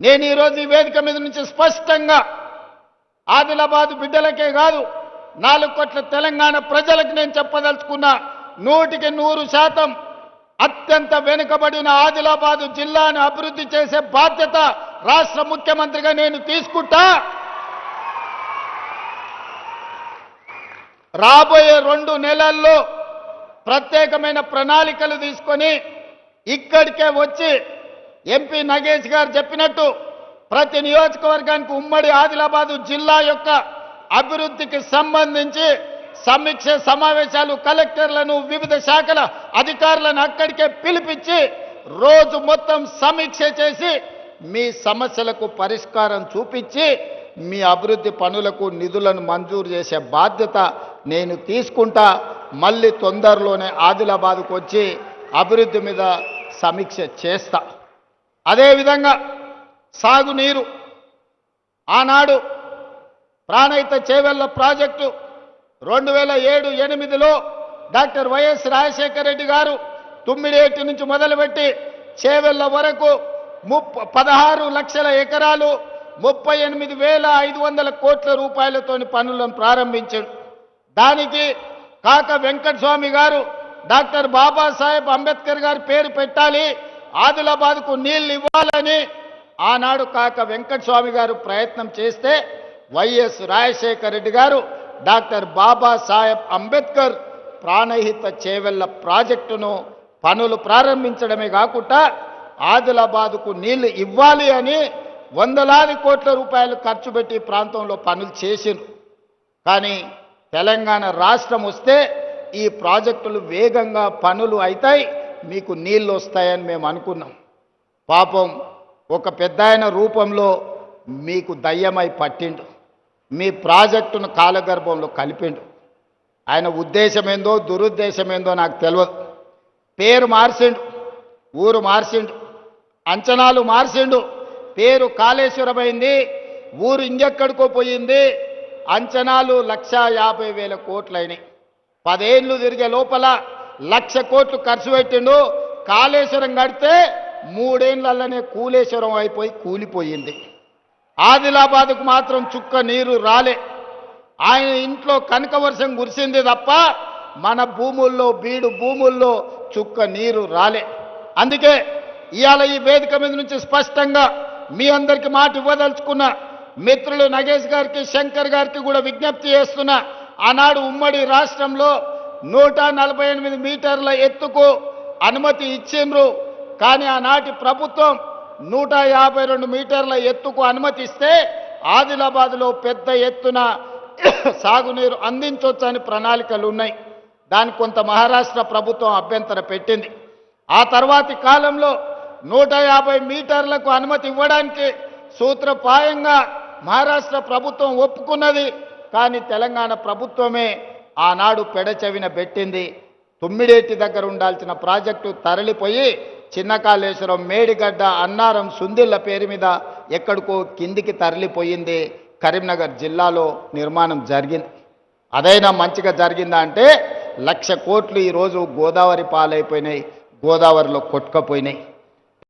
నేను ఈరోజు ఈ వేదిక మీద నుంచి స్పష్టంగా ఆదిలాబాద్ బిడ్డలకే కాదు 4 కోట్ల తెలంగాణ ప్రజలకు నేను చెప్పదలుచుకున్నా 100% అత్యంత వెనుకబడిన ఆదిలాబాద్ జిల్లాను అభివృద్ధి చేసే బాధ్యత రాష్ట్ర ముఖ్యమంత్రిగా నేను తీసుకుంటా. రాబోయే 2 నెలల్లో ప్రత్యేకమైన ప్రణాళికలు తీసుకొని ఇక్కడికే వచ్చి ఎంపీ నగేష్ గారు చెప్పినట్టు ప్రతి నియోజకవర్గానికి ఉమ్మడి ఆదిలాబాద్ జిల్లా యొక్క అభివృద్ధికి సంబంధించి సమీక్ష సమావేశాలు కలెక్టర్లను వివిధ శాఖల అధికారులను అక్కడికే పిలిపించి రోజు మొత్తం సమీక్ష చేసి మీ సమస్యలకు పరిష్కారం చూపించి మీ అభివృద్ధి పనులకు నిధులను మంజూరు చేసే బాధ్యత నేను తీసుకుంటా. మళ్ళీ తొందరలోనే ఆదిలాబాద్కు వచ్చి అభివృద్ధి మీద సమీక్ష చేస్తా. అదేవిధంగా సాగునీరు ఆనాడు ప్రాణహిత చేవెళ్ల ప్రాజెక్టు 2007-8లో డాక్టర్ వైఎస్ రాజశేఖర రెడ్డి గారు తుమ్మిడేటి నుంచి మొదలుపెట్టి చేవెళ్ల వరకు 16 లక్షల ఎకరాలు 38,500 కోట్ల రూపాయలతో పనులను ప్రారంభించాడు. దానికి కాక వెంకటస్వామి గారు డాక్టర్ బాబాసాహెబ్ అంబేద్కర్ గారి పేరు పెట్టాలి, ఆదిలాబాద్కు నీళ్లు ఇవ్వాలని ఆనాడు కాక వెంకటస్వామి గారు ప్రయత్నం చేస్తే వైఎస్ రాజశేఖర రెడ్డి గారు డాక్టర్ బాబాసాహెబ్ అంబేద్కర్ ప్రాణహిత చేవెళ్ల ప్రాజెక్టును పనులు ప్రారంభించడమే కాకుండా ఆదిలాబాద్కు నీళ్లు ఇవ్వాలి అని వందలాది కోట్ల రూపాయలు ఖర్చు పెట్టి ప్రాంతంలో పనులు చేసిండ్రు. కానీ తెలంగాణ రాష్ట్రం వస్తే ఈ ప్రాజెక్టులు వేగంగా పనులు అవుతాయి, మీకు నీళ్ళు వస్తాయని మేము అనుకున్నాం. పాపం ఒక పెద్దాయన రూపంలో మీకు దయ్యమై పట్టిండు, మీ ప్రాజెక్టును కాలగర్భంలో కలిపిండు. ఆయన ఉద్దేశమేందో దురుద్దేశమేందో నాకు తెలియదు. పేరు మార్చిండు, ఊరు మార్చిండు, అంచనాలు మార్చిండు. పేరు కాళేశ్వరమైంది, ఊరు ఇంకెక్కడికో పోయింది. అంచనాలు 1,50,000 కోట్లయినాయి. 10 ఏళ్ళు తిరిగే లోపల 1,00,000 కోట్లు ఖర్చు పెట్టిండు. కాళేశ్వరం కడితే 3 ఏళ్లలోనే కూలేశ్వరం అయిపోయి కూలిపోయింది. ఆదిలాబాద్కు మాత్రం చుక్క నీరు రాలే. ఆయన ఇంట్లో కనక వర్షం కురిసింది తప్ప మన భూముల్లో బీడు భూముల్లో చుక్క నీరు రాలే. అందుకే ఇవాళ ఈ వేదిక మీద నుంచి స్పష్టంగా మీ అందరికీ మాట ఇవ్వదలుచుకున్న మిత్రులు నగేష్ గారికి శంకర్ గారికి కూడా విజ్ఞప్తి చేస్తున్నా. ఆనాడు ఉమ్మడి రాష్ట్రంలో 148 మీటర్ల ఎత్తుకు అనుమతి ఇచ్చిండ్రు. కానీ ఆనాటి ప్రభుత్వం 152 మీటర్ల ఎత్తుకు అనుమతిస్తే ఆదిలాబాద్లో పెద్ద ఎత్తున సాగునీరు అందించవచ్చని ప్రణాళికలు ఉన్నాయి. దానికి కొంత మహారాష్ట్ర ప్రభుత్వం అభ్యంతర పెట్టింది. ఆ తర్వాతి కాలంలో 150 మీటర్లకు అనుమతి ఇవ్వడానికి సూత్రప్రాయంగా మహారాష్ట్ర ప్రభుత్వం ఒప్పుకున్నది. కానీ తెలంగాణ ప్రభుత్వమే ఆనాడు పెడచెవిన పెట్టింది. తుమ్మిడేటి దగ్గర ఉండాల్సిన ప్రాజెక్టు తరలిపోయి చిన్న కాళేశ్వరం, మేడిగడ్డ, అన్నారం, సుందిళ్ళ పేరు మీద ఎక్కడికో కిందికి తరలిపోయింది. కరీంనగర్ జిల్లాలో నిర్మాణం జరిగింది. అదైనా మంచిగా జరిగిందా అంటే 1,00,000 కోట్లు ఈరోజు గోదావరి పాలైపోయినాయి, గోదావరిలో కొట్టుకపోయినాయి.